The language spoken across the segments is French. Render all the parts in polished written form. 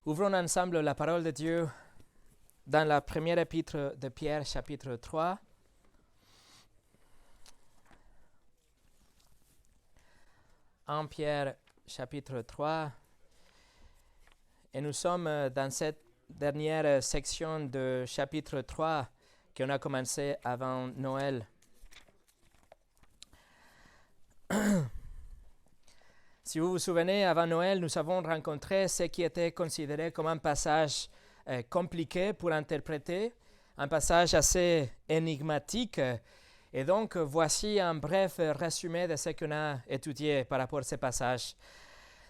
Ouvrons ensemble la parole de Dieu dans la première épître de Pierre, chapitre 3. En Pierre, chapitre 3. Et nous sommes dans cette dernière section de chapitre 3 qu'on a commencé avant Noël. Si vous vous souvenez, avant Noël, nous avons rencontré ce qui était considéré comme un passage compliqué pour interpréter, un passage assez énigmatique. Et donc, voici un bref résumé de ce qu'on a étudié par rapport à ce passage.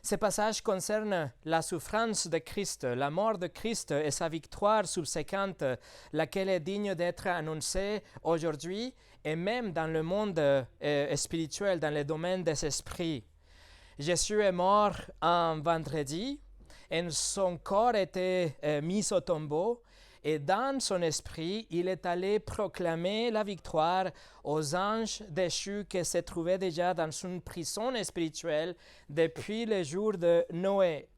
Ce passage concerne la souffrance de Christ, la mort de Christ et sa victoire subséquente, laquelle est digne d'être annoncée aujourd'hui et même dans le monde spirituel, dans le domaine des esprits. Jésus est mort un vendredi et son corps était mis au tombeau et dans son esprit, il est allé proclamer la victoire aux anges déchus qui se trouvaient déjà dans une prison spirituelle depuis le jour de Noé.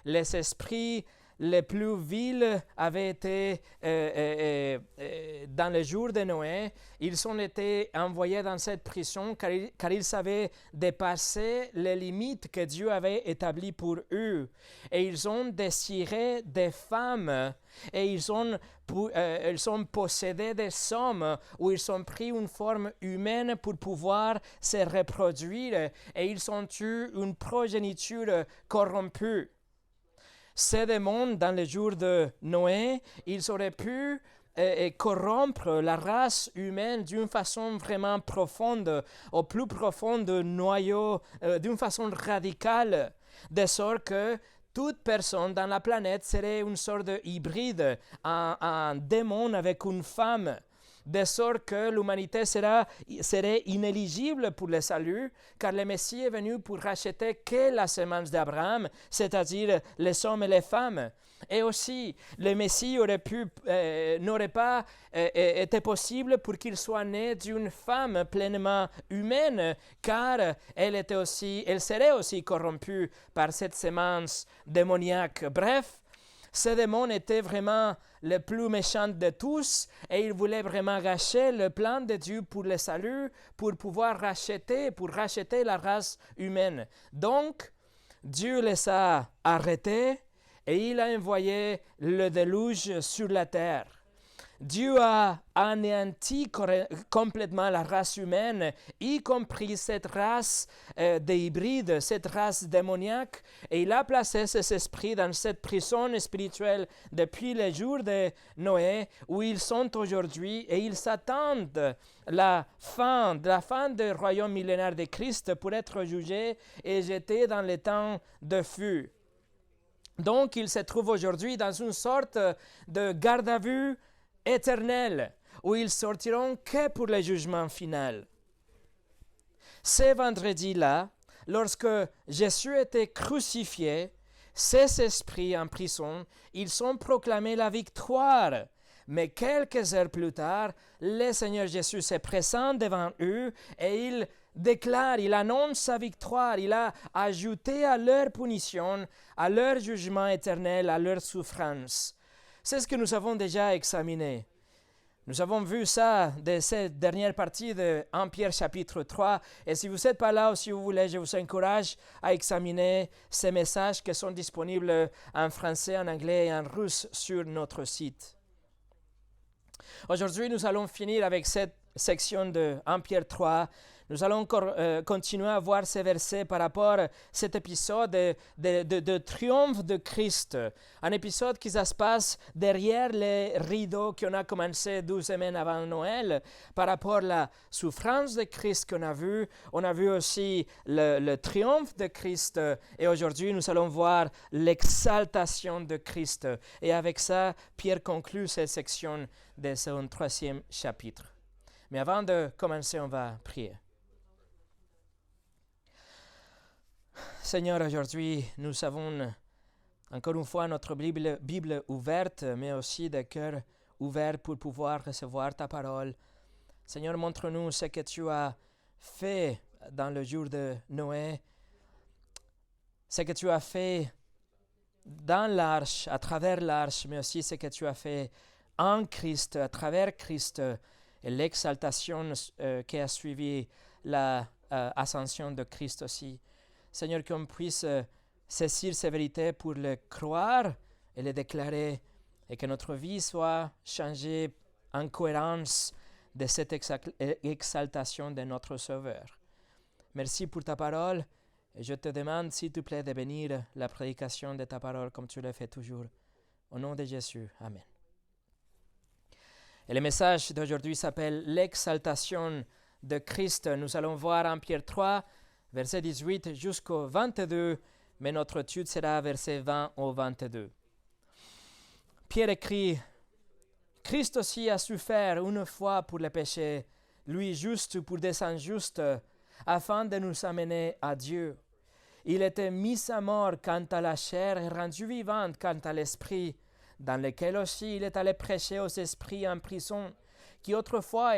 Les esprits les plus vils avaient été dans le jour de Noé. Ils ont été envoyés dans cette prison car ils avaient dépassé les limites que Dieu avait établies pour eux. Et ils ont désiré des femmes et ils ont possédé des hommes où ils ont pris une forme humaine pour pouvoir se reproduire et ils ont eu une progéniture corrompue. Ces démons, dans les jours de Noé, ils auraient pu corrompre la race humaine d'une façon vraiment profonde, au plus profond noyau, d'une façon radicale, de sorte que toute personne dans la planète serait une sorte de hybride, un démon avec une femme, de sorte que l'humanité serait inéligible pour le salut, car le Messie est venu pour racheter que la semence d'Abraham, c'est-à-dire les hommes et les femmes. Et aussi, le Messie n'aurait pas été possible pour qu'il soit né d'une femme pleinement humaine, car elle serait aussi corrompue par cette semence démoniaque. Bref, ce démon était vraiment le plus méchant de tous et il voulait vraiment gâcher le plan de Dieu pour le salut, pour pouvoir racheter la race humaine. Donc, Dieu les a arrêtés et il a envoyé le déluge sur la terre. Dieu a anéanti complètement la race humaine, y compris cette race des hybrides, cette race démoniaque, et il a placé ses esprits dans cette prison spirituelle depuis les jours de Noé, où ils sont aujourd'hui, et ils s'attendent la fin du royaume millénaire de Christ pour être jugés et jetés dans les temps de feu. Donc, ils se trouvent aujourd'hui dans une sorte de garde à vue éternel, où ils sortiront que pour le jugement final. Ce vendredi-là, lorsque Jésus était crucifié, ces esprits en prison, ils ont proclamé la victoire. Mais quelques heures plus tard, le Seigneur Jésus se présente devant eux et il annonce sa victoire. Il a ajouté à leur punition, à leur jugement éternel, à leur souffrance. C'est ce que nous avons déjà examiné. Nous avons vu ça de cette dernière partie de 1 Pierre chapitre 3. Et si vous n'êtes pas là ou si vous voulez, je vous encourage à examiner ces messages qui sont disponibles en français, en anglais et en russe sur notre site. Aujourd'hui, nous allons finir avec cette section de 1 Pierre 3. Nous allons encore continuer à voir ces versets par rapport à cet épisode de triomphe de Christ. Un épisode qui se passe derrière les rideaux qu'on a commencé 12 semaines avant Noël par rapport à la souffrance de Christ qu'on a vu. On a vu aussi le triomphe de Christ et aujourd'hui nous allons voir l'exaltation de Christ. Et avec ça, Pierre conclut cette section de son 3e chapitre. Mais avant de commencer, on va prier. Seigneur, aujourd'hui, nous avons encore une fois notre Bible ouverte, mais aussi des cœurs ouverts pour pouvoir recevoir ta parole. Seigneur, montre-nous ce que tu as fait dans le jour de Noé, ce que tu as fait dans l'arche, à travers l'arche, mais aussi ce que tu as fait en Christ, à travers Christ, et l'exaltation qui a suivi l'ascension de Christ aussi. Seigneur, qu'on puisse saisir ces vérités pour les croire et les déclarer, et que notre vie soit changée en cohérence de cette exaltation de notre Sauveur. Merci pour ta parole, et je te demande, s'il te plaît, de bénir la prédication de ta parole comme tu le fais toujours. Au nom de Jésus. Amen. Et le message d'aujourd'hui s'appelle l'exaltation de Christ. Nous allons voir en Pierre 3, verset 18 jusqu'au 22, mais notre étude sera verset 20 au 22. Pierre écrit, « Christ aussi a souffert une fois pour les péchés, lui juste pour des injustes, afin de nous amener à Dieu. Il était mis à mort quant à la chair et rendu vivant quant à l'esprit, dans lequel aussi il est allé prêcher aux esprits en prison, qui autrefois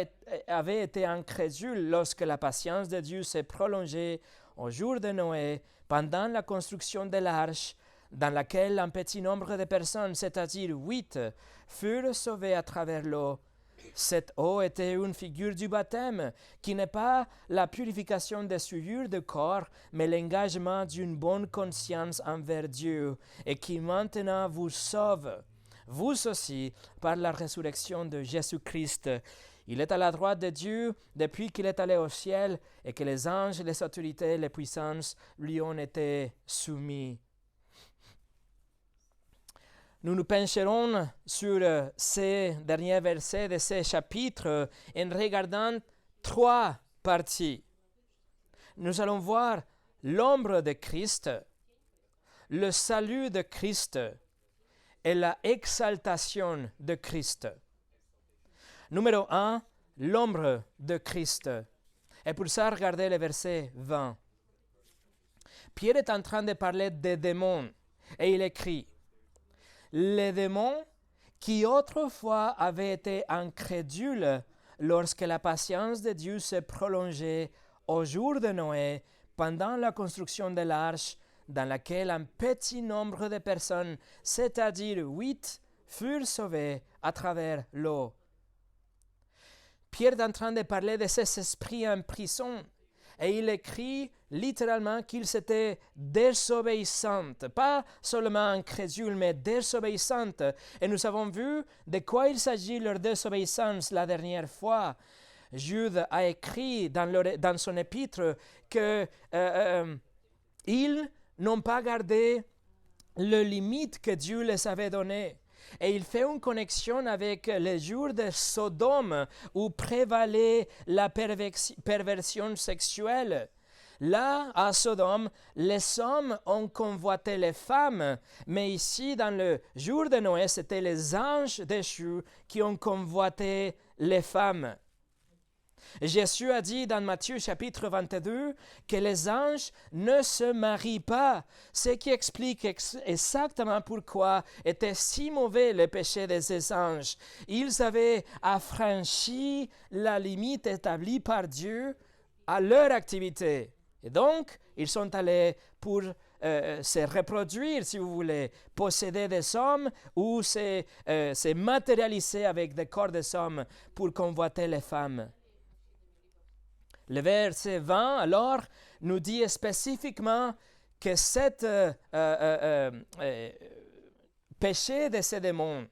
avaient été incrédules lorsque la patience de Dieu s'est prolongée au jour de Noé, pendant la construction de l'arche, dans laquelle un petit nombre de personnes, c'est-à-dire 8, furent sauvées à travers l'eau. Cette eau était une figure du baptême, qui n'est pas la purification des souillures du corps, mais l'engagement d'une bonne conscience envers Dieu, et qui maintenant vous sauve, vous aussi, par la résurrection de Jésus-Christ. Il est à la droite de Dieu depuis qu'il est allé au ciel, et que les anges, les autorités, les puissances lui ont été soumis. Nous nous pencherons sur ces derniers versets de ces chapitres en regardant 3 parties. Nous allons voir l'ombre de Christ, le salut de Christ et la exaltation de Christ. Numéro 1, l'ombre de Christ. Et pour ça, regardez le verset 20. Pierre est en train de parler des démons et il écrit, les démons qui autrefois avaient été incrédules lorsque la patience de Dieu s'est prolongée au jour de Noé, pendant la construction de l'arche, dans laquelle un petit nombre de personnes, c'est-à-dire 8, furent sauvées à travers l'eau. Pierre est en train de parler de ces esprits en prison. Et il écrit littéralement qu'ils étaient désobéissantes, pas seulement incrédules, mais désobéissantes. Et nous avons vu de quoi il s'agit leur désobéissance la dernière fois. Jude a écrit dans son épître qu'ils n'ont pas gardé les limites que Dieu les avait données. Et il fait une connexion avec les jours de Sodome où prévalait la perversion sexuelle. Là, à Sodome, les hommes ont convoité les femmes, mais ici, dans le jour de Noé, c'était les anges déchus qui ont convoité les femmes. Jésus a dit dans Matthieu chapitre 22 que les anges ne se marient pas, ce qui explique exactement pourquoi était si mauvais le péché de ces anges. Ils avaient affranchi la limite établie par Dieu à leur activité. Et donc, ils sont allés pour se reproduire, si vous voulez, posséder des hommes ou se matérialiser avec des corps des hommes pour convoiter les femmes. Le verset 20, alors, nous dit spécifiquement que cet péché de ces démons,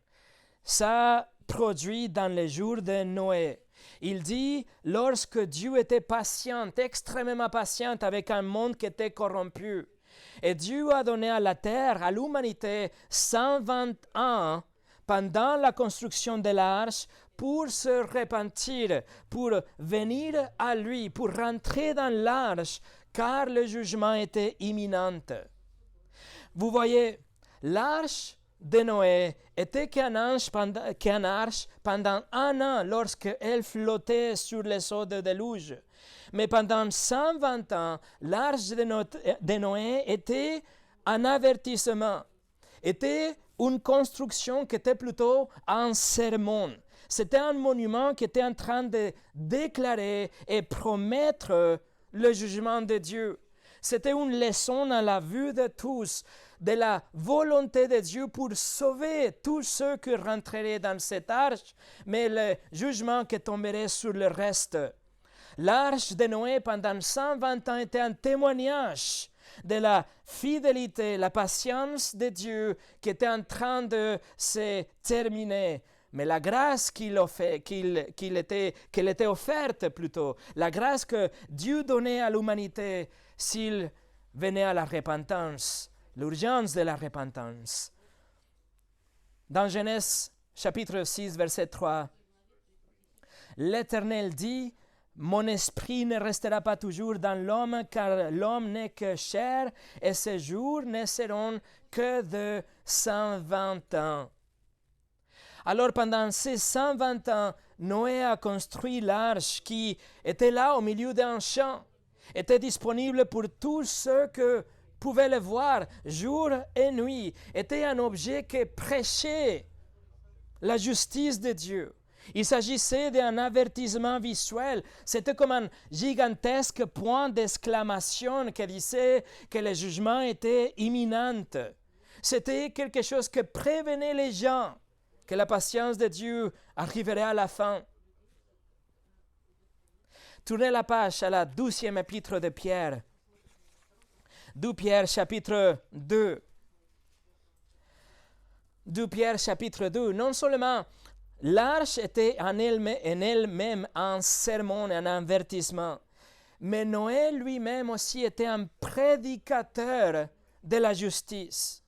ça produit dans les jours de Noé. Il dit, lorsque Dieu était patient, extrêmement patient avec un monde qui était corrompu, et Dieu a donné à la terre, à l'humanité, 120 ans pendant la construction de l'arche, pour se repentir, pour venir à lui, pour rentrer dans l'arche, car le jugement était imminent. Vous voyez, l'arche de Noé était qu'un arche pendant 1 an lorsqu'elle flottait sur les eaux de déluge. Mais pendant 120 ans, l'arche de Noé était un avertissement, était une construction qui était plutôt un sermon. C'était un monument qui était en train de déclarer et promettre le jugement de Dieu. C'était une leçon à la vue de tous, de la volonté de Dieu pour sauver tous ceux qui rentreraient dans cette arche, mais le jugement qui tomberait sur le reste. L'arche de Noé pendant 120 ans était un témoignage de la fidélité, la patience de Dieu qui était en train de se terminer. Mais la grâce qu'il était offerte plutôt, la grâce que Dieu donnait à l'humanité s'il venait à la repentance, l'urgence de la repentance. Dans Genèse chapitre 6, verset 3, l'Éternel dit, « Mon esprit ne restera pas toujours dans l'homme, car l'homme n'est que chair, et ses jours ne seront que de 120 ans. » Alors pendant ces 120 ans, Noé a construit l'arche qui était là au milieu d'un champ, était disponible pour tous ceux qui pouvaient le voir jour et nuit, était un objet qui prêchait la justice de Dieu. Il s'agissait d'un avertissement visuel. C'était comme un gigantesque point d'exclamation qui disait que le jugement était imminent. C'était quelque chose qui prévenait les gens que la patience de Dieu arriverait à la fin. Tournez la page à la 12e épître de Pierre. 2 Pierre chapitre 2. 2 Pierre chapitre 2. Non seulement l'arche était en elle-même un sermon, un avertissement, mais Noé lui-même aussi était un prédicateur de la justice.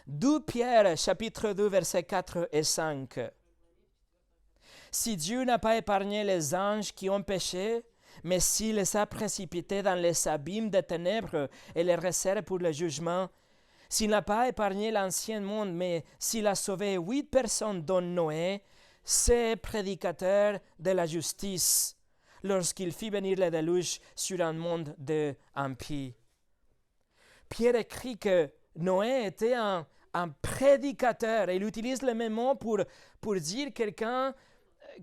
2 Pierre, chapitre 2, versets 4 et 5. Si Dieu n'a pas épargné les anges qui ont péché, mais s'il les a précipités dans les abîmes des ténèbres et les réserve pour le jugement, s'il n'a pas épargné l'ancien monde, mais s'il a sauvé 8 personnes dont Noé, c'est prédicateur de la justice, lorsqu'il fit venir le déluge sur un monde d'impie. Pierre écrit que Noé était un prédicateur. Il utilise le même mot pour dire quelqu'un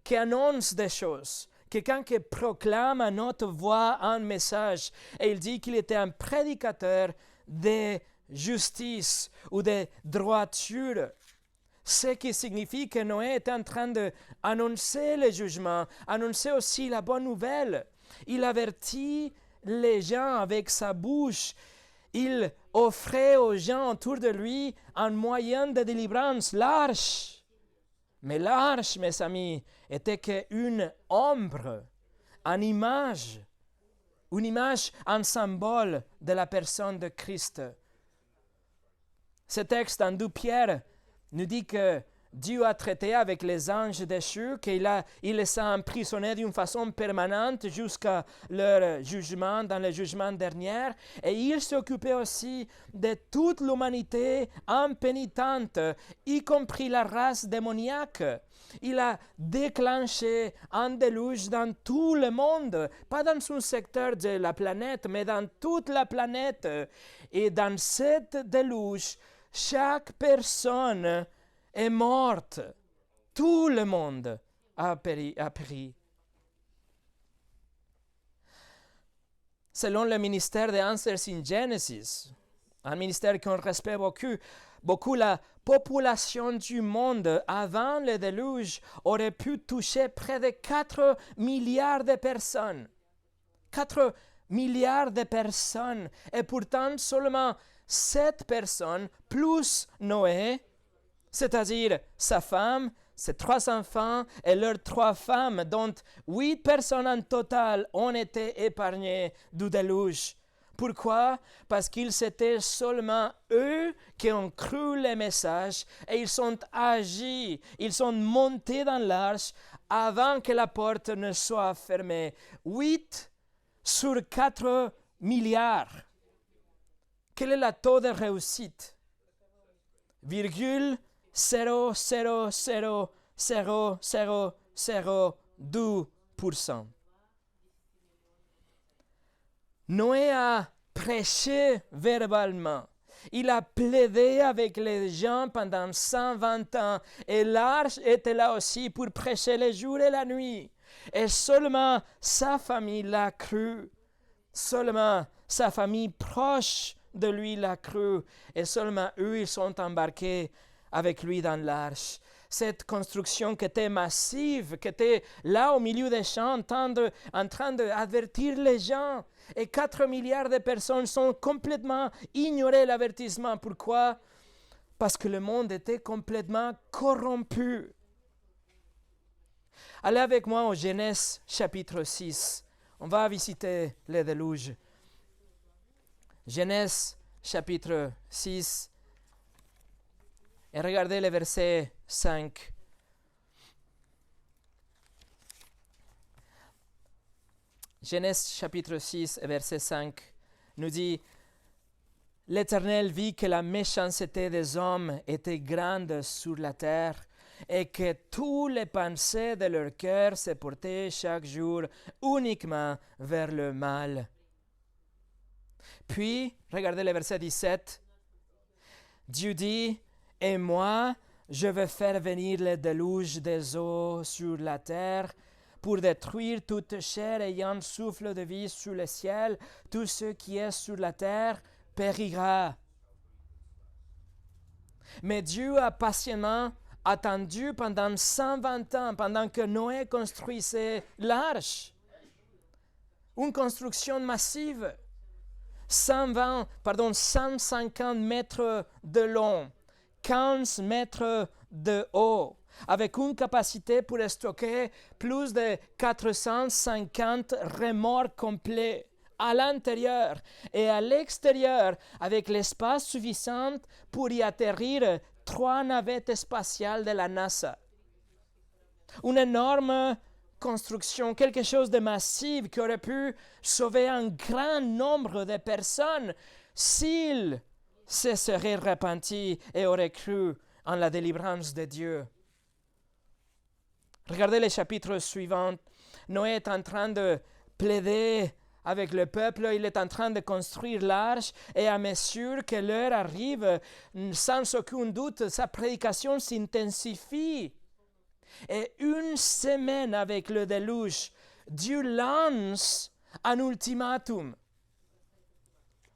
qui annonce des choses, quelqu'un qui proclame à notre voix un message. Et il dit qu'il était un prédicateur de justice ou de droiture. Ce qui signifie que Noé était en train d'annoncer le jugement, annoncer aussi la bonne nouvelle. Il avertit les gens avec sa bouche. Il offrait aux gens autour de lui un moyen de délivrance, l'arche. Mais l'arche, mes amis, était qu'une ombre, une image, un symbole de la personne de Christ. Ce texte dans 2 Pierre nous dit que Dieu a traité avec les anges déchus, qu'il les a emprisonnés d'une façon permanente jusqu'à leur jugement, dans le jugement dernier. Et il s'occupait aussi de toute l'humanité impénitente, y compris la race démoniaque. Il a déclenché un déluge dans tout le monde, pas dans un secteur de la planète, mais dans toute la planète. Et dans cette déluge, chaque personne est morte. Tout le monde a péri. Selon le ministère de Answers in Genesis, un ministère qu'on respecte beaucoup, la population du monde avant le déluge aurait pu toucher près de 4 milliards de personnes. 4 milliards de personnes. Et pourtant, seulement 7 personnes, plus Noé, c'est-à-dire sa femme, ses 3 enfants et leurs 3 femmes, dont 8 personnes en total ont été épargnées du déluge. Pourquoi? Parce qu'ils étaient seulement eux qui ont cru le message et ils sont agis, ils sont montés dans l'arche avant que la porte ne soit fermée. 8 sur 4 milliards. Quel est le taux de réussite? 0,0000002%. Noé a prêché verbalement. Il a plaidé avec les gens pendant 120 ans. Et l'arche était là aussi pour prêcher les jours et la nuit. Et seulement sa famille l'a cru. Seulement sa famille proche de lui l'a cru, et seulement eux, ils sont embarqués avec lui dans l'arche. Cette construction qui était massive, qui était là au milieu des champs, en train d'avertir les gens. Et 4 milliards de personnes sont complètement ignoré l'avertissement. Pourquoi? Parce que le monde était complètement corrompu. Allez avec moi au Genèse chapitre 6. On va visiter les déluges. Genèse chapitre 6. Et regardez le verset 5. Genèse chapitre 6 et verset 5 nous dit: L'Éternel vit que la méchanceté des hommes était grande sur la terre et que tous les pensées de leur cœur se portaient chaque jour uniquement vers le mal. Puis, regardez le verset 17. Dieu dit: Et moi, je vais faire venir le déluge des eaux sur la terre pour détruire toute chair ayant souffle de vie sous le ciel. Tout ce qui est sur la terre périra. Mais Dieu a patiemment attendu pendant 120 ans, pendant que Noé construisait l'arche. Une construction massive. 150 mètres de long, 15 mètres de haut, avec une capacité pour stocker plus de 450 remorques complets à l'intérieur et à l'extérieur, avec l'espace suffisant pour y atterrir 3 navettes spatiales de la NASA. Une énorme construction, quelque chose de massif qui aurait pu sauver un grand nombre de personnes s'ils se seraient repentis et auraient cru en la délivrance de Dieu. Regardez les chapitres suivants. Noé est en train de plaider avec le peuple, il est en train de construire l'arche, et à mesure que l'heure arrive, sans aucun doute, sa prédication s'intensifie. Et une semaine avec le déluge, Dieu lance un ultimatum.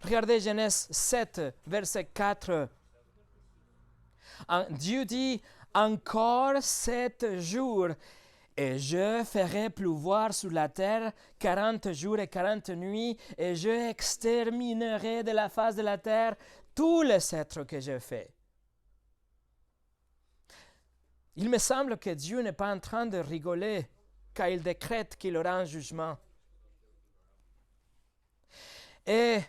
Regardez Genèse 7, verset 4. Dieu dit: Encore 7 jours, et je ferai pleuvoir sur la terre 40 jours et 40 nuits, et je exterminerai de la face de la terre tous les êtres que j'ai faits. Il me semble que Dieu n'est pas en train de rigoler quand il décrète qu'il aura un jugement. Et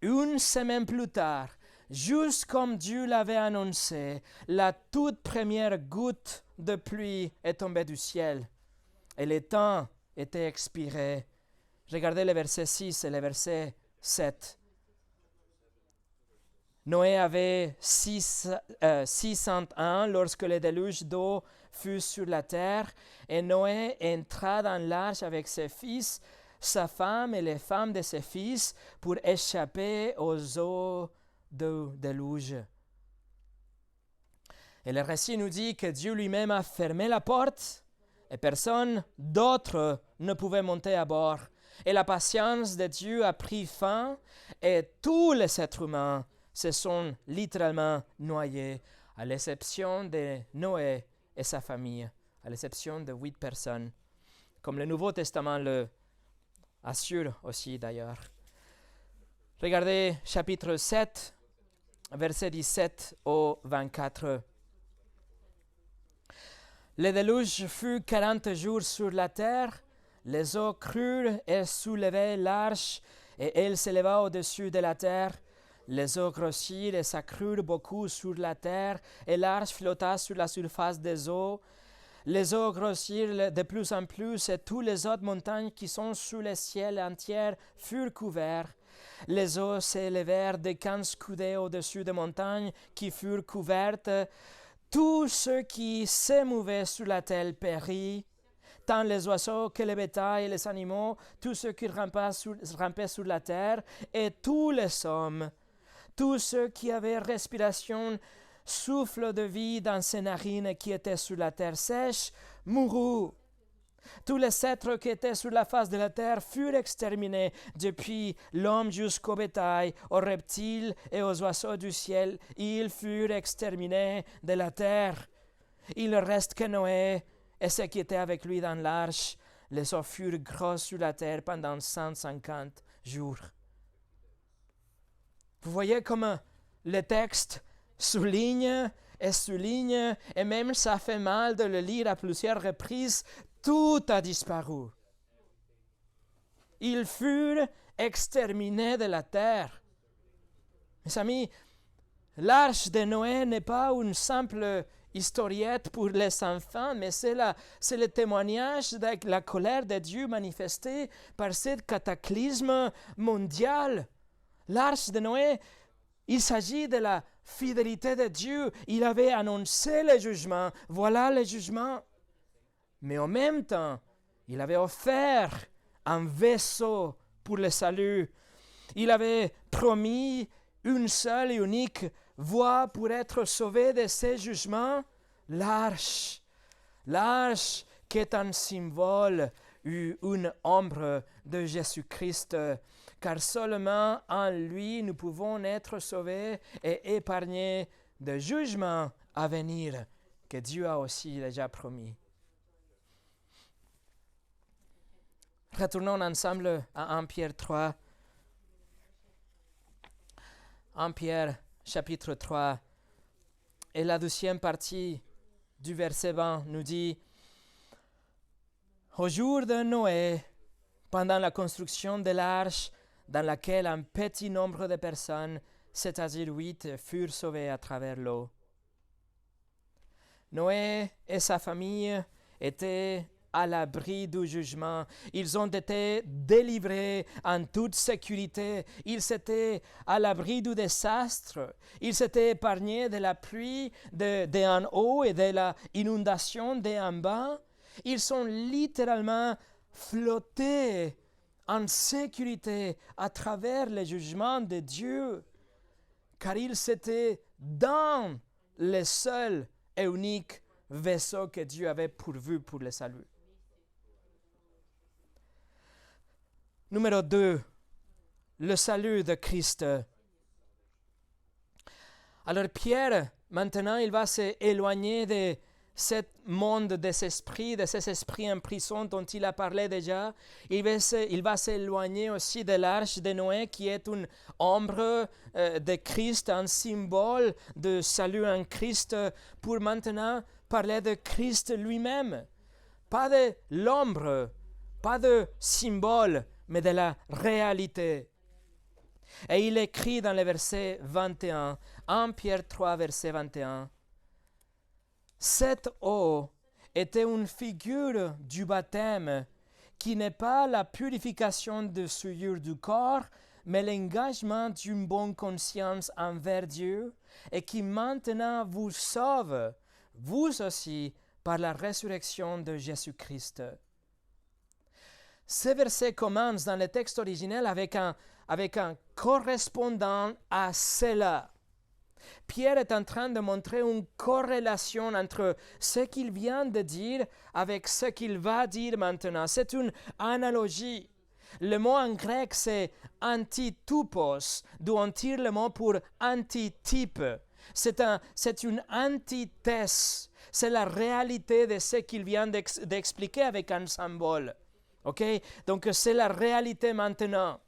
une semaine plus tard, juste comme Dieu l'avait annoncé, la toute première goutte de pluie est tombée du ciel et le temps était expiré. Regardez les versets 6 et le verset 7. Noé avait 600 ans lorsque le déluge d'eau fut sur la terre, et Noé entra dans l'arche avec ses fils, sa femme et les femmes de ses fils pour échapper aux eaux du déluge. Et le récit nous dit que Dieu lui-même a fermé la porte et personne d'autre ne pouvait monter à bord. Et la patience de Dieu a pris fin et tous les êtres humains se sont littéralement noyés, à l'exception de Noé et sa famille, à l'exception de 8 personnes, comme le Nouveau Testament le assure aussi d'ailleurs. Regardez chapitre 7, versets 17 au 24. Le déluge fut 40 jours sur la terre, les eaux crurent et soulevaient l'arche, et elle s'éleva au-dessus de la terre. Les eaux grossirent et s'accrurent beaucoup sur la terre, et l'arche flotta sur la surface des eaux. Les eaux grossirent de plus en plus, et toutes les autres montagnes qui sont sous le ciel entier furent couvertes. Les eaux s'élevèrent de 15 coudées au-dessus des montagnes qui furent couvertes. Tout ce qui se mouvait sur la terre périt, tant les oiseaux que les bétails et les animaux, tout ce qui rampait sur la terre, et tous les hommes. Tous ceux qui avaient respiration, souffle de vie dans ses narines qui étaient sur la terre sèche, moururent. Tous les êtres qui étaient sur la face de la terre furent exterminés, depuis l'homme jusqu'au bétail, aux reptiles et aux oiseaux du ciel. Ils furent exterminés de la terre. Il ne reste que Noé et ceux qui étaient avec lui dans l'arche. Les eaux furent grosses sur la terre pendant 150 jours. Vous voyez comment le texte souligne, et même ça fait mal de le lire à plusieurs reprises, tout a disparu. Ils furent exterminés de la terre. Mes amis, l'arche de Noé n'est pas une simple historiette pour les enfants, mais c'est le témoignage de la colère de Dieu manifestée par ce cataclysme mondial. L'arche de Noé, il s'agit de la fidélité de Dieu. Il avait annoncé le jugement. Voilà le jugement. Mais en même temps, il avait offert un vaisseau pour le salut. Il avait promis une seule et unique voie pour être sauvé de ces jugements, l'arche. L'arche qui est un symbole ou une ombre de Jésus-Christ, car seulement en lui nous pouvons être sauvés et épargnés de jugements à venir que Dieu a aussi déjà promis. Retournons ensemble à 1 Pierre 3. 1 Pierre chapitre 3 et la deuxième partie du verset 20 nous dit: au jour de Noé, pendant la construction de l'arche dans laquelle un petit nombre de personnes, c'est-à-dire 8, furent sauvées à travers l'eau. Noé et sa famille étaient à l'abri du jugement. Ils ont été délivrés en toute sécurité. Ils étaient à l'abri du désastre. Ils s'étaient épargnés de la pluie d'en haut et de l'inondation d'en bas. Ils sont littéralement flottés en sécurité à travers le jugement de Dieu, car ils étaient dans le seul et unique vaisseau que Dieu avait pourvu pour le salut. Numéro 2, le salut de Christ. Alors Pierre, maintenant, il va s'éloigner de ce monde des esprits, de ces esprits en prison dont il a parlé déjà. Il va s'éloigner aussi de l'arche de Noé, qui est une ombre de Christ, un symbole de salut en Christ, pour maintenant parler de Christ lui-même. Pas de l'ombre, pas de symbole, mais de la réalité. Et il écrit dans le verset 21, 1 Pierre 3, verset 21, cette eau était une figure du baptême qui n'est pas la purification de souillure du corps, mais l'engagement d'une bonne conscience envers Dieu et qui maintenant vous sauve, vous aussi, par la résurrection de Jésus-Christ. Ce verset commence dans le texte originel avec un correspondant à cela. Pierre est en train de montrer une corrélation entre ce qu'il vient de dire avec ce qu'il va dire maintenant. C'est une analogie. Le mot en grec, c'est antitupos, d'où on tire le mot pour antitype. C'est une antithèse. C'est la réalité de ce qu'il vient d'expliquer avec un symbole. Okay? Donc, c'est la réalité maintenant.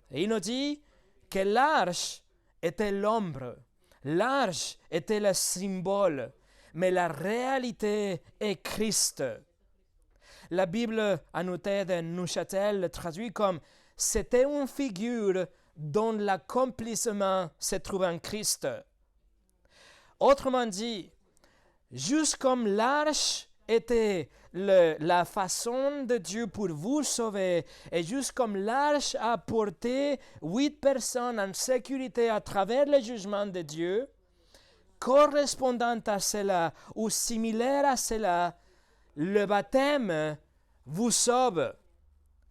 Et il nous dit que l'arche était l'ombre. L'arche était le symbole, mais la réalité est Christ. La Bible annotée de Neuchâtel le traduit comme « c'était une figure dont l'accomplissement se trouve en Christ ». Autrement dit, juste comme l'arche était la façon de Dieu pour vous sauver, et juste comme l'arche a porté 8 personnes en sécurité à travers le jugement de Dieu, correspondant à cela ou similaire à cela, le baptême vous sauve.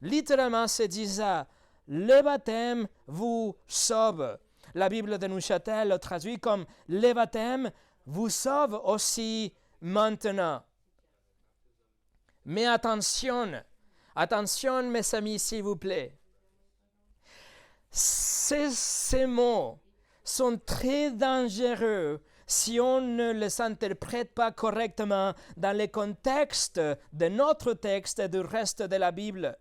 Littéralement, c'est dit ça. Le baptême vous sauve. La Bible de Neuchâtel le traduit comme « le baptême vous sauve aussi maintenant ». Mais attention, attention mes amis s'il vous plaît. Ces mots sont très dangereux si on ne les interprète pas correctement dans le contexte de notre texte et du reste de la Bible.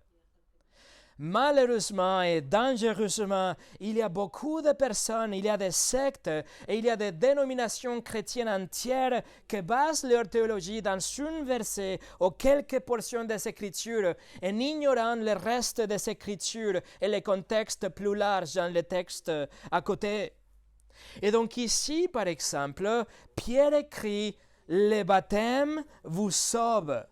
Malheureusement et dangereusement, il y a beaucoup de personnes, il y a des sectes et il y a des dénominations chrétiennes entières qui basent leur théologie dans un verset ou quelques portions des Écritures en ignorant le reste des Écritures et le contexte plus large dans le texte à côté. Et donc ici, par exemple, Pierre écrit « Le baptême vous sauve ».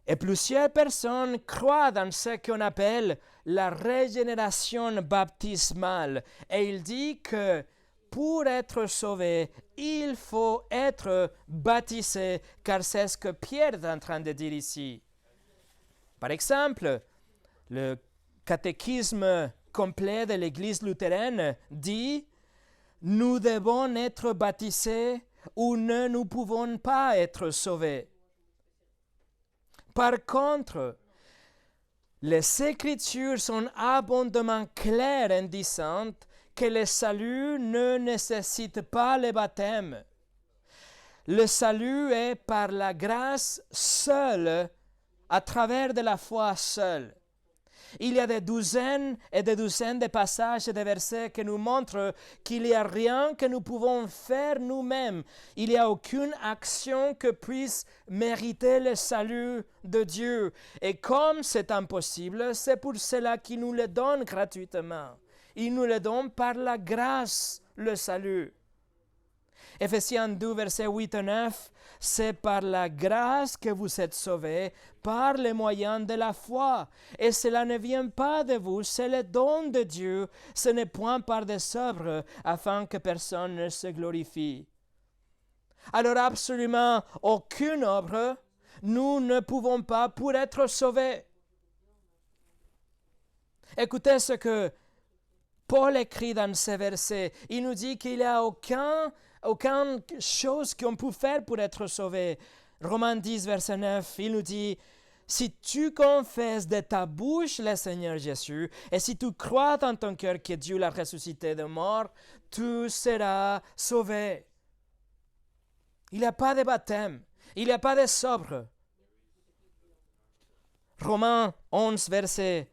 Et plusieurs personnes croient dans ce qu'on appelle la régénération baptismale. Et il dit que pour être sauvé, il faut être baptisé, car c'est ce que Pierre est en train de dire ici. Par exemple, le catéchisme complet de l'Église luthérienne dit « Nous devons être baptisés ou nous ne pouvons pas être sauvés ». Par contre, les Écritures sont abondamment claires en disant que le salut ne nécessite pas le baptême. Le salut est par la grâce seule, à travers de la foi seule. Il y a des douzaines et des douzaines de passages et de versets qui nous montrent qu'il n'y a rien que nous pouvons faire nous-mêmes. Il n'y a aucune action que puisse mériter le salut de Dieu. Et comme c'est impossible, c'est pour cela qu'il nous le donne gratuitement. Il nous le donne par la grâce, le salut. Ephésiens 2, versets 8 et 9, c'est par la grâce que vous êtes sauvés, par les moyens de la foi. Et cela ne vient pas de vous, c'est le don de Dieu. Ce n'est point par des œuvres, afin que personne ne se glorifie. Alors absolument aucune œuvre, nous ne pouvons pas pour être sauvés. Écoutez ce que Paul écrit dans ce verset. Il nous dit qu'il n'y a aucune chose qu'on peut faire pour être sauvé. Romains 10, verset 9, il nous dit « Si tu confesses de ta bouche le Seigneur Jésus, et si tu crois dans ton cœur que Dieu l'a ressuscité de mort, tu seras sauvé. » Il n'y a pas de baptême, il n'y a pas de sobre. Romains 11, verset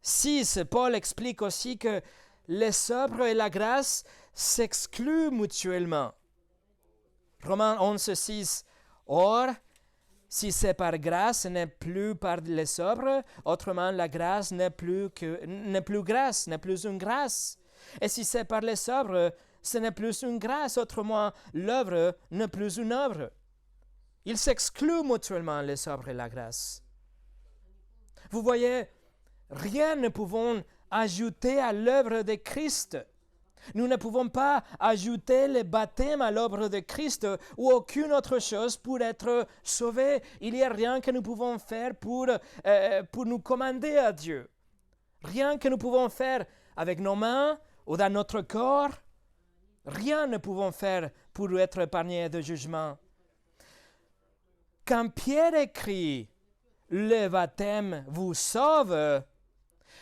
6, Paul explique aussi que les sobres et la grâce s'excluent mutuellement. Romains 11, 6. Or, si c'est par grâce, ce n'est plus par les sobres, autrement la grâce n'est plus grâce, n'est plus une grâce. Et si c'est par les sobres, ce n'est plus une grâce, autrement l'œuvre n'est plus une œuvre. Ils s'excluent mutuellement, les sobres et la grâce. Vous voyez, rien ne pouvons ajouter à l'œuvre de Christ. Nous ne pouvons pas ajouter le baptême à l'œuvre de Christ ou aucune autre chose pour être sauvés. Il n'y a rien que nous pouvons faire pour nous commander à Dieu. Rien que nous pouvons faire avec nos mains ou dans notre corps. Rien ne pouvons faire pour être épargnés de jugement. Quand Pierre écrit « Le baptême vous sauve »,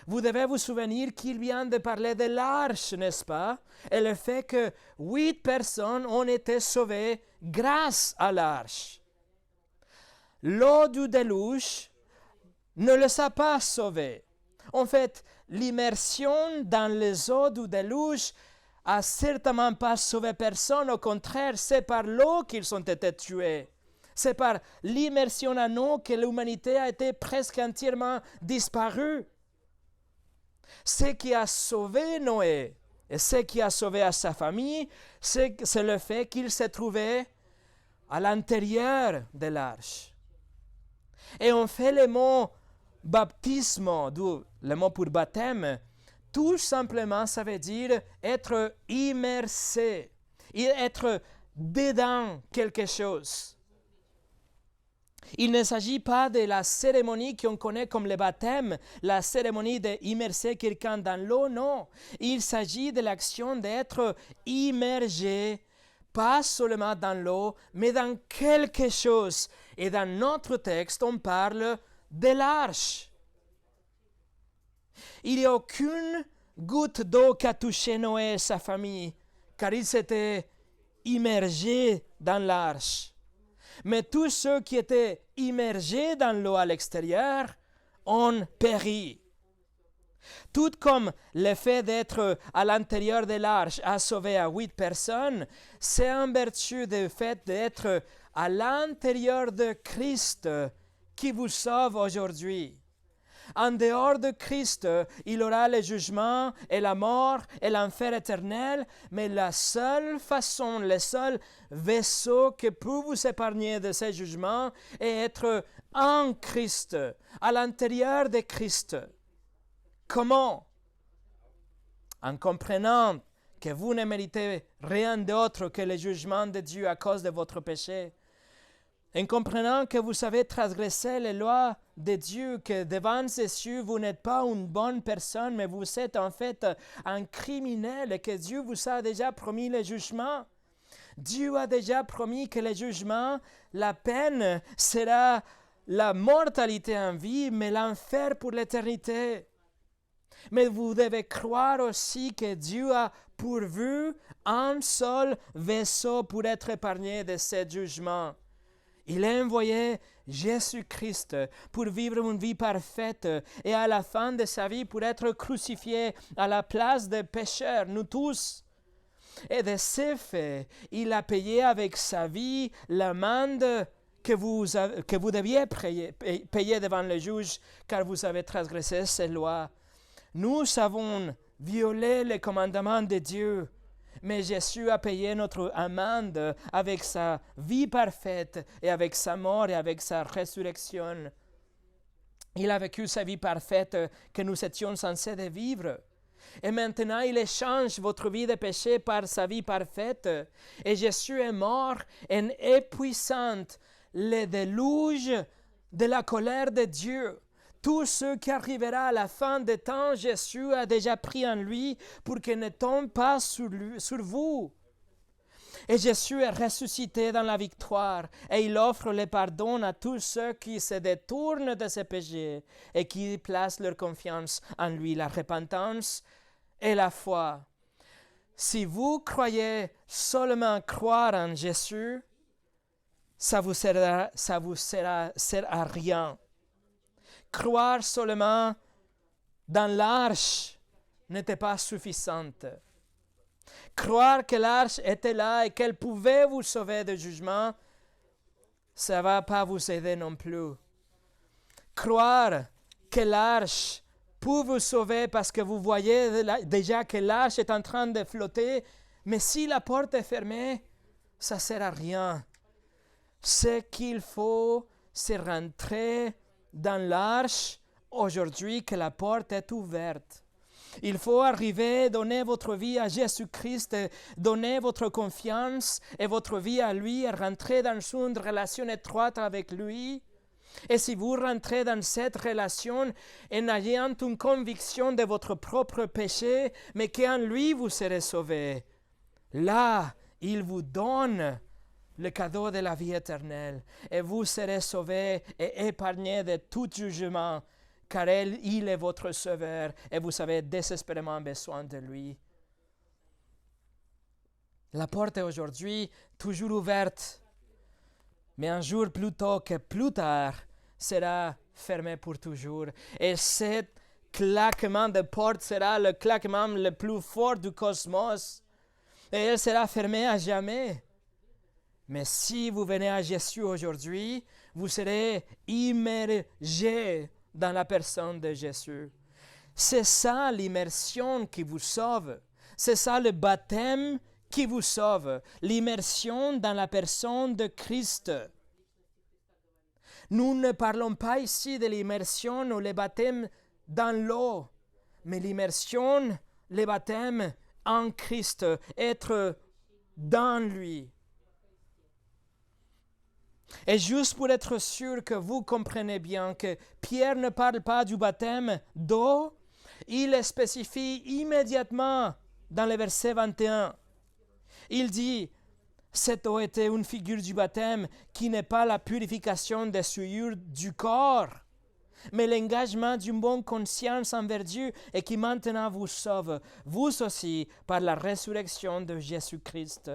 vous devez vous souvenir qu'il vient de parler de l'arche, n'est-ce pas? Et le fait que 8 personnes ont été sauvées grâce à l'arche. L'eau du déluge ne les a pas sauvés. En fait, l'immersion dans les eaux du déluge a certainement pas sauvé personne. Au contraire, c'est par l'eau qu'ils ont été tués. C'est par l'immersion en eau que l'humanité a été presque entièrement disparue. Ce qui a sauvé Noé et ce qui a sauvé à sa famille, c'est le fait qu'il se trouvait à l'intérieur de l'arche. Et on fait le mot baptisme, d'où le mot pour baptême, tout simplement ça veut dire être immersé, être dedans quelque chose. Il ne s'agit pas de la cérémonie qu'on connaît comme le baptême, la cérémonie d'immerser quelqu'un dans l'eau, non. Il s'agit de l'action d'être immergé pas seulement dans l'eau, mais dans quelque chose. Et dans notre texte, on parle de l'arche. Il n'y a aucune goutte d'eau qui a touché Noé et sa famille, car ils s'étaient immergés dans l'arche. Mais tous ceux qui étaient immergés dans l'eau à l'extérieur ont péri. Tout comme le fait d'être à l'intérieur de l'arche a sauvé à 8 personnes, c'est en vertu du fait d'être à l'intérieur de Christ qui vous sauve aujourd'hui. En dehors de Christ, il y aura le jugement et la mort et l'enfer éternel, mais la seule façon, le seul vaisseau qui peut vous épargner de ces jugements est être en Christ, à l'intérieur de Christ. Comment? En comprenant que vous ne méritez rien d'autre que le jugement de Dieu à cause de votre péché. En comprenant que vous avez transgressé les lois de Dieu, que devant ses cieux, vous n'êtes pas une bonne personne, mais vous êtes en fait un criminel et que Dieu vous a déjà promis le jugement. Dieu a déjà promis que le jugement, la peine, sera la mortalité en vie, mais l'enfer pour l'éternité. Mais vous devez croire aussi que Dieu a pourvu un seul vaisseau pour être épargné de ce jugement. Il a envoyé Jésus-Christ pour vivre une vie parfaite et à la fin de sa vie pour être crucifié à la place des pécheurs, nous tous. Et de ce fait, il a payé avec sa vie l'amende que vous deviez payer devant le juge car vous avez transgressé ces lois. Nous avons violé les commandements de Dieu. Mais Jésus a payé notre amende avec sa vie parfaite et avec sa mort et avec sa résurrection. Il a vécu sa vie parfaite que nous étions censés de vivre. Et maintenant, il échange votre vie de péché par sa vie parfaite. Et Jésus est mort en épuisant le déluge de la colère de Dieu. Tout ce qui arrivera à la fin des temps, Jésus a déjà pris en lui pour qu'il ne tombe pas sur vous. Et Jésus est ressuscité dans la victoire et il offre le pardon à tous ceux qui se détournent de ses péchés et qui placent leur confiance en lui, la repentance et la foi. Si vous croyez seulement croire en Jésus, ça vous sert à rien. Croire seulement dans l'arche n'était pas suffisante. Croire que l'arche était là et qu'elle pouvait vous sauver du jugement, ça ne va pas vous aider non plus. Croire que l'arche peut vous sauver parce que vous voyez déjà que l'arche est en train de flotter, mais si la porte est fermée, ça ne sert à rien. Ce qu'il faut, c'est rentrer dans l'arche aujourd'hui que la porte est ouverte. Il faut arriver, donner votre vie à Jésus-Christ, donner votre confiance et votre vie à lui et rentrer dans une relation étroite avec lui. Et si vous rentrez dans cette relation en ayant une conviction de votre propre péché, mais qu'en lui vous serez sauvé, là, il vous donne le cadeau de la vie éternelle, et vous serez sauvés et épargnés de tout jugement, car il est votre sauveur, et vous avez désespérément besoin de lui. La porte est aujourd'hui toujours ouverte, mais un jour plus tôt que plus tard, sera fermée pour toujours. Et ce claquement de porte sera le claquement le plus fort du cosmos, et elle sera fermée à jamais. Mais si vous venez à Jésus aujourd'hui, vous serez immergé dans la personne de Jésus. C'est ça l'immersion qui vous sauve. C'est ça le baptême qui vous sauve. L'immersion dans la personne de Christ. Nous ne parlons pas ici de l'immersion ou le baptême dans l'eau, mais l'immersion, le baptême en Christ, être dans lui. Et juste pour être sûr que vous comprenez bien que Pierre ne parle pas du baptême d'eau, il spécifie immédiatement dans le verset 21. Il dit, Cette eau était une figure du baptême qui n'est pas la purification des souillures du corps, mais l'engagement d'une bonne conscience envers Dieu et qui maintenant vous sauve, vous aussi, par la résurrection de Jésus-Christ.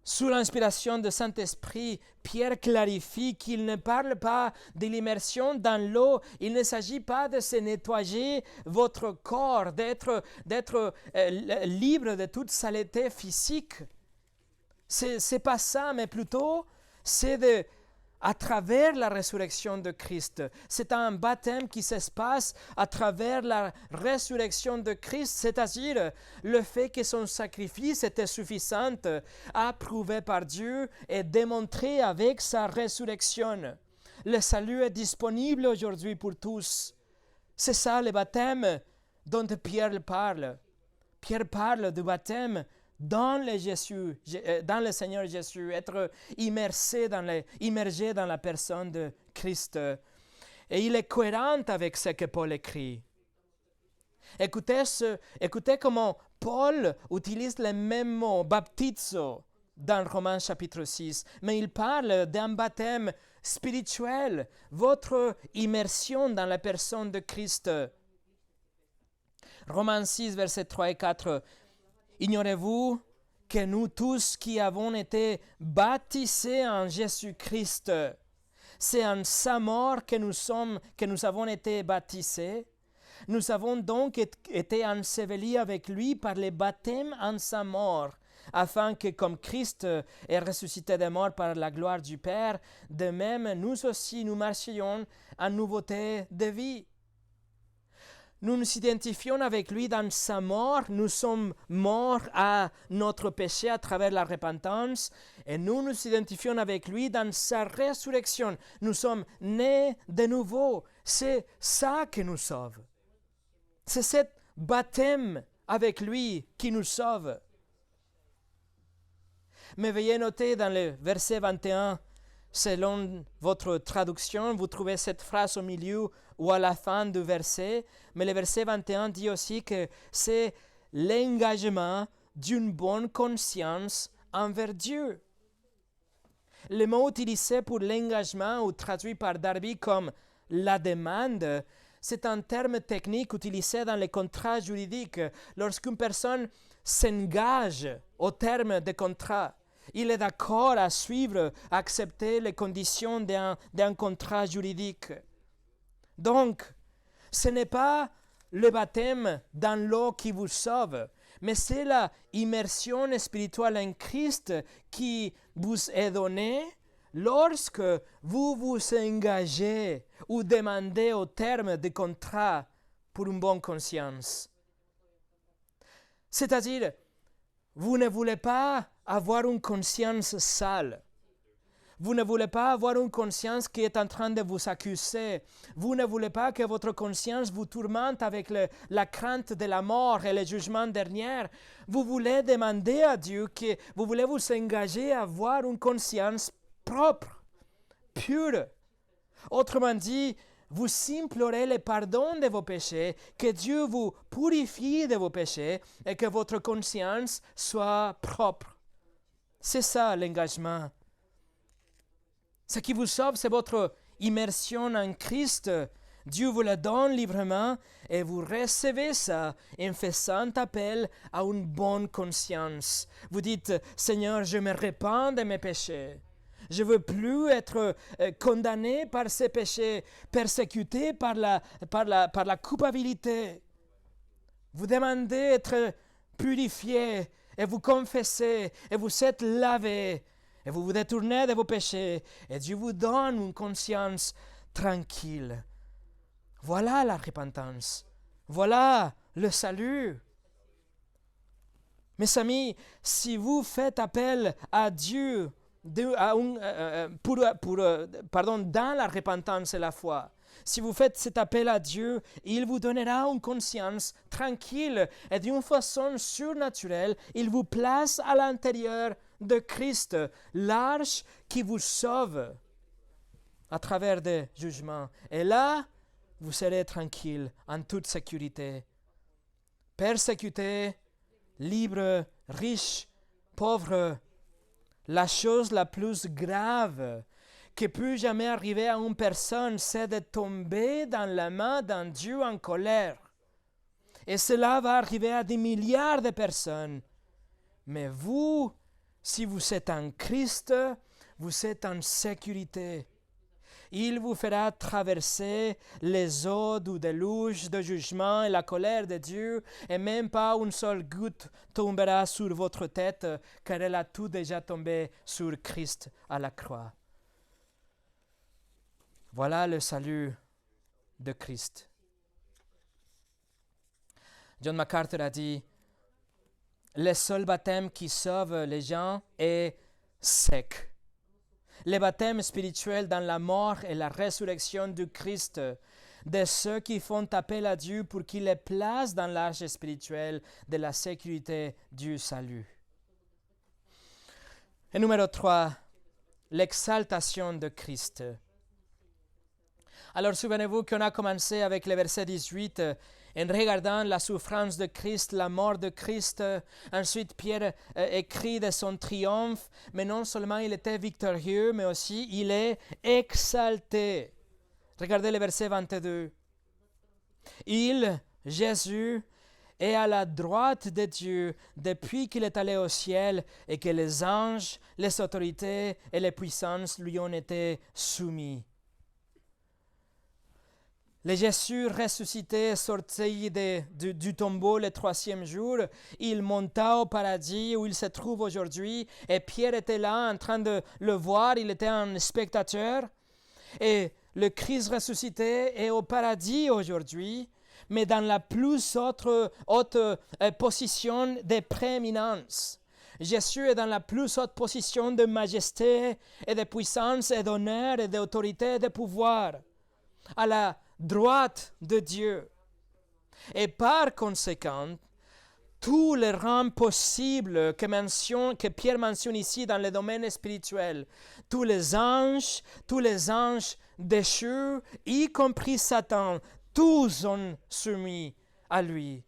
Sous l'inspiration du Saint-Esprit, Pierre clarifie qu'il ne parle pas de l'immersion dans l'eau. Il ne s'agit pas de se nettoyer votre corps, d'être libre de toute saleté physique. C'est pas ça, mais plutôt c'est à travers la résurrection de Christ. C'est un baptême qui se passe à travers la résurrection de Christ, c'est-à-dire le fait que son sacrifice était suffisant, approuvé par Dieu et démontré avec sa résurrection. Le salut est disponible aujourd'hui pour tous. C'est ça le baptême dont Pierre parle. Pierre parle du baptême dans le Seigneur Jésus, être immergé dans la personne de Christ. Et il est cohérent avec ce que Paul écrit. Écoutez comment Paul utilise le même mot, baptizo, dans Romains chapitre 6, mais il parle d'un baptême spirituel, votre immersion dans la personne de Christ. Romains 6, versets 3 et 4. Ignorez-vous que nous tous qui avons été baptisés en Jésus-Christ, c'est en sa mort que nous avons été baptisés. Nous avons donc été ensevelis avec lui par le baptême en sa mort, afin que comme Christ est ressuscité des morts par la gloire du Père, de même nous aussi nous marchions en nouveauté de vie. Nous nous identifions avec lui dans sa mort, nous sommes morts à notre péché à travers la repentance et nous nous identifions avec lui dans sa résurrection. Nous sommes nés de nouveau. C'est ça qui nous sauve. C'est cet baptême avec lui qui nous sauve. Mais veuillez noter dans le verset 21, selon votre traduction, vous trouvez cette phrase au milieu ou à la fin du verset, mais le verset 21 dit aussi que c'est l'engagement d'une bonne conscience envers Dieu. Le mot utilisé pour l'engagement ou traduit par Darby comme la demande, c'est un terme technique utilisé dans les contrats juridiques. Lorsqu'une personne s'engage au terme de contrat, il est d'accord à suivre, à accepter les conditions d'un contrat juridique. Donc, ce n'est pas le baptême dans l'eau qui vous sauve, mais c'est la immersion spirituelle en Christ qui vous est donnée lorsque vous vous engagez ou demandez au terme du contrat pour une bonne conscience. C'est-à-dire, vous ne voulez pas avoir une conscience sale. Vous ne voulez pas avoir une conscience qui est en train de vous accuser. Vous ne voulez pas que votre conscience vous tourmente avec la crainte de la mort et le jugement dernier. Vous voulez demander à Dieu que vous voulez vous engager à avoir une conscience propre, pure. Autrement dit, vous implorez le pardon de vos péchés, que Dieu vous purifie de vos péchés et que votre conscience soit propre. C'est ça l'engagement. Ce qui vous sauve, c'est votre immersion en Christ. Dieu vous le donne librement et vous recevez ça en faisant appel à une bonne conscience. Vous dites, Seigneur, je me repens de mes péchés. Je ne veux plus être condamné par ces péchés, persécuté par la culpabilité. Vous demandez d'être purifié et vous confessez et vous êtes lavé. Et vous vous détournez de vos péchés, et Dieu vous donne une conscience tranquille. Voilà la repentance. Voilà le salut. Mes amis, si vous faites appel à Dieu dans la repentance et la foi, si vous faites cet appel à Dieu, il vous donnera une conscience tranquille et d'une façon surnaturelle, il vous place à l'intérieur de Christ, l'arche qui vous sauve à travers des jugements. Et là, vous serez tranquille, en toute sécurité, persécuté, libre, riche, pauvres, la chose la plus grave qui peut jamais arriver à une personne, c'est de tomber dans la main d'un Dieu en colère. Et cela va arriver à des milliards de personnes. Mais vous, si vous êtes en Christ, vous êtes en sécurité. Il vous fera traverser les eaux du déluge de jugement et la colère de Dieu, et même pas une seule goutte tombera sur votre tête, car elle a tout déjà tombé sur Christ à la croix. Voilà le salut de Christ. John MacArthur a dit, le seul baptême qui sauve les gens est sec. Le baptême spirituel dans la mort et la résurrection du Christ, de ceux qui font appel à Dieu pour qu'il les place dans l'âge spirituel de la sécurité du salut. Et numéro 3, l'exaltation de Christ. Alors souvenez-vous qu'on a commencé avec le verset 18, en regardant la souffrance de Christ, la mort de Christ. Ensuite, Pierre écrit de son triomphe, mais non seulement il était victorieux, mais aussi il est exalté. Regardez le verset 22. Il, Jésus, est à la droite de Dieu depuis qu'il est allé au ciel et que les anges, les autorités et les puissances lui ont été soumis. Le Jésus ressuscité sorti du tombeau le 3e jour, il monta au paradis où il se trouve aujourd'hui, et Pierre était là en train de le voir, il était un spectateur, et le Christ ressuscité est au paradis aujourd'hui, mais dans la plus haute position de prééminence. Jésus est dans la plus haute position de majesté et de puissance et d'honneur et d'autorité et de pouvoir, à la droite de Dieu. Et par conséquent, tous les rangs possibles que Pierre mentionne ici dans le domaine spirituel, tous les anges déchus, y compris Satan, tous ont soumis à lui.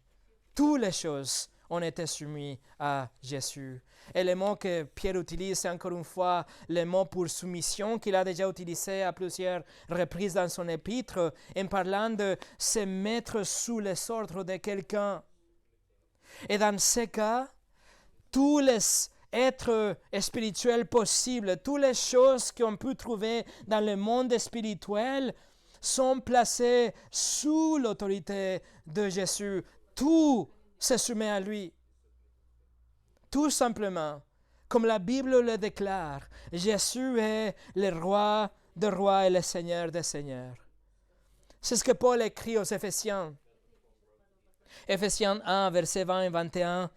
Toutes les choses ont été soumises à Jésus. Et le mot que Pierre utilise, c'est encore une fois le mot pour soumission qu'il a déjà utilisé à plusieurs reprises dans son épître, en parlant de se mettre sous les ordres de quelqu'un. Et dans ce cas, tous les êtres spirituels possibles, toutes les choses qu'on peut trouver dans le monde spirituel sont placées sous l'autorité de Jésus. Tout se soumet à lui. Tout simplement, comme la Bible le déclare, Jésus est le roi des rois et le Seigneur des seigneurs. C'est ce que Paul écrit aux Éphésiens. Éphésiens 1, versets 20 et 21.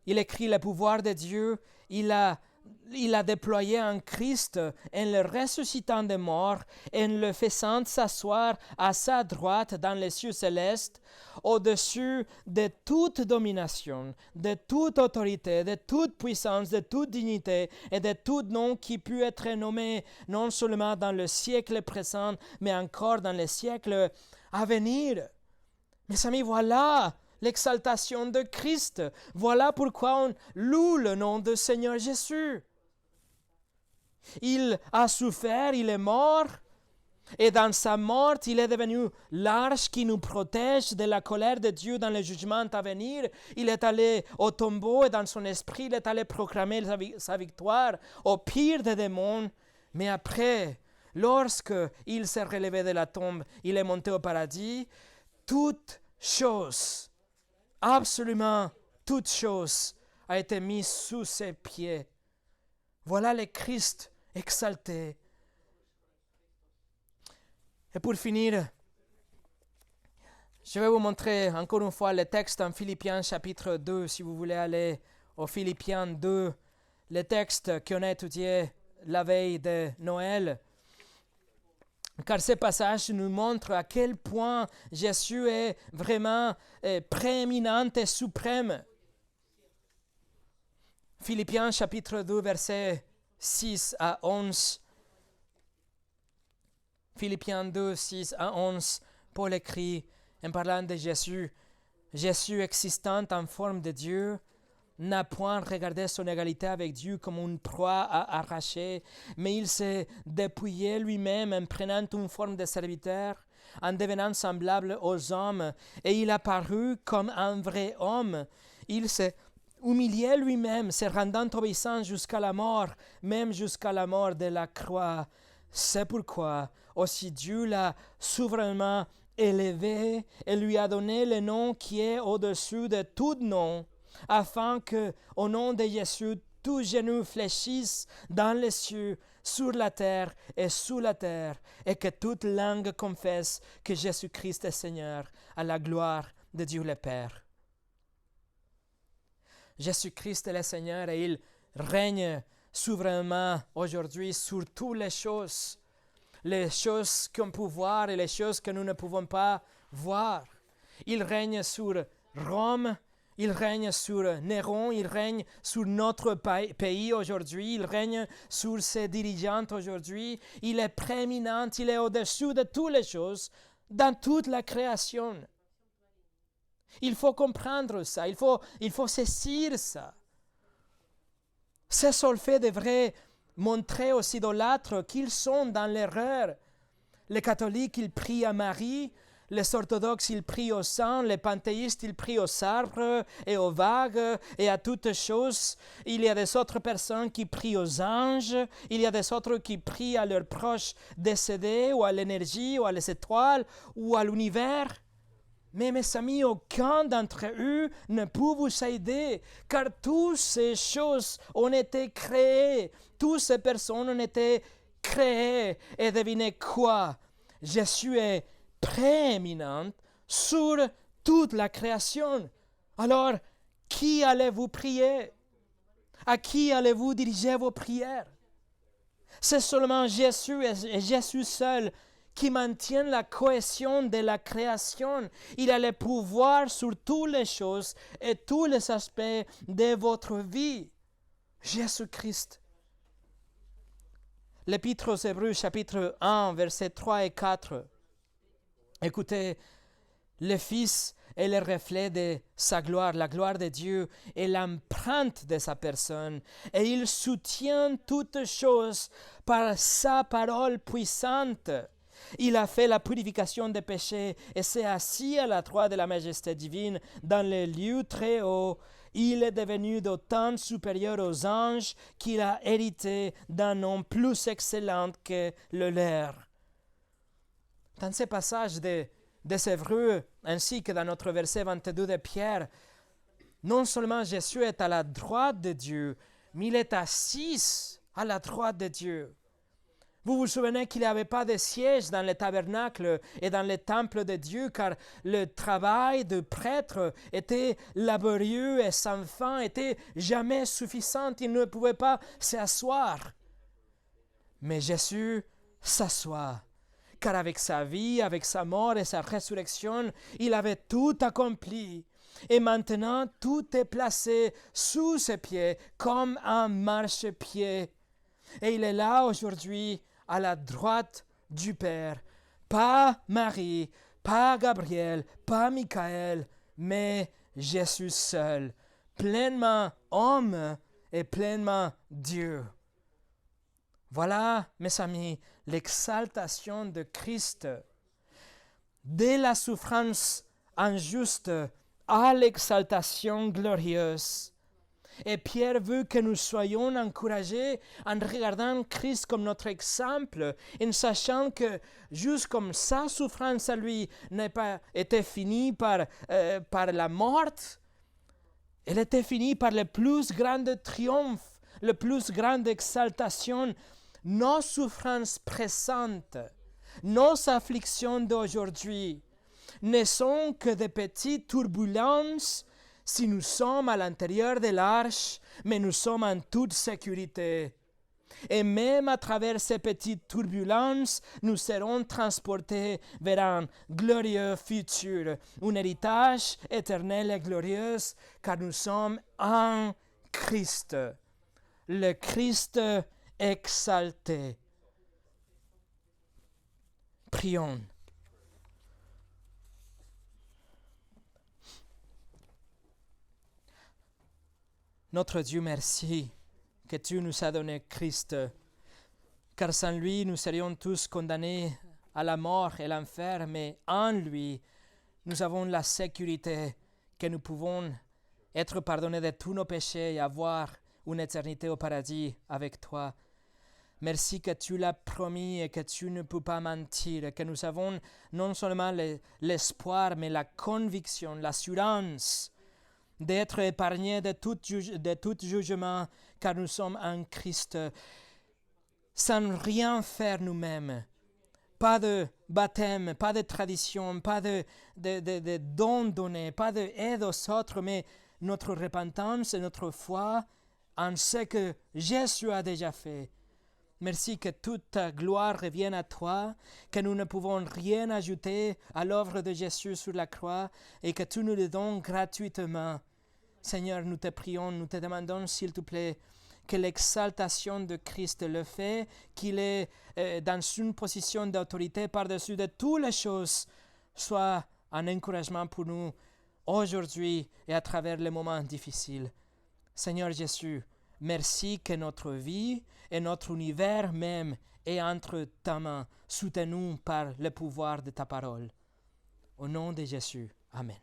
Il écrit le pouvoir de Dieu, il a déployé en Christ en le ressuscitant des morts, en le faisant s'asseoir à sa droite dans les cieux célestes, au-dessus de toute domination, de toute autorité, de toute puissance, de toute dignité et de tout nom qui peut être nommé non seulement dans le siècle présent, mais encore dans les siècles à venir. Mes amis, voilà l'exaltation de Christ. Voilà pourquoi on loue le nom du Seigneur Jésus. Il a souffert, il est mort, et dans sa mort, il est devenu l'arche qui nous protège de la colère de Dieu dans le jugement à venir. Il est allé au tombeau et dans son esprit, il est allé proclamer sa victoire au pire des démons. Mais après, lorsque il s'est relevé de la tombe, il est monté au paradis, toute chose, absolument toute chose, a été mise sous ses pieds. Voilà le Christ exalté. Et pour finir, je vais vous montrer encore une fois le texte en Philippiens chapitre 2, si vous voulez aller au Philippiens 2, le texte qu'on a étudié la veille de Noël. Car ce passage nous montre à quel point Jésus est vraiment prééminent et suprême. Philippiens chapitre 2, versets 6 à 11. Philippiens 2, 6 à 11, Paul écrit en parlant de Jésus, Jésus existant en forme de Dieu, n'a point regardé son égalité avec Dieu comme une proie à arracher, mais il s'est dépouillé lui-même en prenant une forme de serviteur, en devenant semblable aux hommes, et il a paru comme un vrai homme. Il s'est humilié lui-même, se rendant obéissant jusqu'à la mort, même jusqu'à la mort de la croix. C'est pourquoi aussi Dieu l'a souverainement élevé et lui a donné le nom qui est au-dessus de tout nom, afin que, au nom de Jésus, tout genou fléchisse dans les cieux, sur la terre et sous la terre, et que toute langue confesse que Jésus-Christ est Seigneur, à la gloire de Dieu le Père. Jésus-Christ est le Seigneur et il règne souverainement aujourd'hui sur toutes les choses qu'on peut voir et les choses que nous ne pouvons pas voir. Il règne sur Rome, il règne sur Néron, il règne sur notre pays aujourd'hui, il règne sur ses dirigeants aujourd'hui. Il est prééminent, il est au-dessus de toutes les choses, dans toute la création. Il faut comprendre ça, il faut saisir ça. Ces solfaits devraient montrer aux idolâtres qu'ils sont dans l'erreur. Les catholiques, ils prient à Marie, les orthodoxes, ils prient au sang, les panthéistes, ils prient aux arbres et aux vagues et à toutes choses. Il y a des autres personnes qui prient aux anges, il y a des autres qui prient à leurs proches décédés ou à l'énergie ou à les étoiles ou à l'univers. Mais mes amis, aucun d'entre eux ne peut vous aider, car toutes ces choses ont été créées, toutes ces personnes ont été créées. Et devinez quoi? Jésus est prééminent sur toute la création. Alors, qui allez-vous prier? À qui allez-vous diriger vos prières? C'est seulement Jésus et Jésus seul qui maintient la cohésion de la création. Il a le pouvoir sur toutes les choses et tous les aspects de votre vie. Jésus-Christ. L'Épître aux Hébreux, chapitre 1, versets 3 et 4. Écoutez, le Fils est le reflet de sa gloire, la gloire de Dieu est l'empreinte de sa personne, et il soutient toutes choses par sa parole puissante. Il a fait la purification des péchés et s'est assis à la droite de la majesté divine dans les lieux très hauts. Il est devenu d'autant supérieur aux anges qu'il a hérité d'un nom plus excellent que le leur. Dans ce passage des Hébreux, ainsi que dans notre verset 22 de Pierre, non seulement Jésus est à la droite de Dieu, mais il est assis à la droite de Dieu. Vous vous souvenez qu'il n'y avait pas de siège dans le tabernacle et dans le temple de Dieu, car le travail de prêtre était laborieux et sans fin, était jamais suffisant. Il ne pouvait pas s'asseoir. Mais Jésus s'assoit, car avec sa vie, avec sa mort et sa résurrection, il avait tout accompli. Et maintenant, tout est placé sous ses pieds comme un marchepied. Et il est là aujourd'hui, à la droite du Père. Pas Marie, pas Gabriel, pas Michael, mais Jésus seul, pleinement homme et pleinement Dieu. Voilà, mes amis, l'exaltation de Christ. Dès la souffrance injuste à l'exaltation glorieuse. Et Pierre veut que nous soyons encouragés en regardant Christ comme notre exemple, en sachant que juste comme sa souffrance à lui n'a pas été finie par la mort, elle était finie par le plus grand triomphe, le plus grande exaltation. Nos souffrances présentes, nos afflictions d'aujourd'hui ne sont que de petites turbulences si nous sommes à l'intérieur de l'arche, mais nous sommes en toute sécurité. Et même à travers ces petites turbulences, nous serons transportés vers un glorieux futur, un héritage éternel et glorieux, car nous sommes en Christ, le Christ exalté. Prions. Notre Dieu, merci que tu nous as donné Christ, car sans lui, nous serions tous condamnés à la mort et l'enfer, mais en lui, nous avons la sécurité que nous pouvons être pardonnés de tous nos péchés et avoir une éternité au paradis avec toi. Merci que tu l'as promis et que tu ne peux pas mentir, et que nous avons non seulement l'espoir, mais la conviction, l'assurance d'être épargnés de tout jugement, car nous sommes en Christ, sans rien faire nous-mêmes. Pas de baptême, pas de tradition, pas de dons donnés, pas d'aide aux autres, mais notre repentance et notre foi en ce que Jésus a déjà fait. Merci que toute ta gloire revienne à toi, que nous ne pouvons rien ajouter à l'œuvre de Jésus sur la croix et que tu nous le donnes gratuitement. Seigneur, nous te prions, nous te demandons, s'il te plaît, que l'exaltation de Christ, le fait qu'il est dans une position d'autorité par-dessus de toutes les choses, soit un encouragement pour nous aujourd'hui et à travers les moments difficiles. Seigneur Jésus, merci que notre vie et notre univers même est entre ta main, soutenu par le pouvoir de ta parole. Au nom de Jésus, Amen.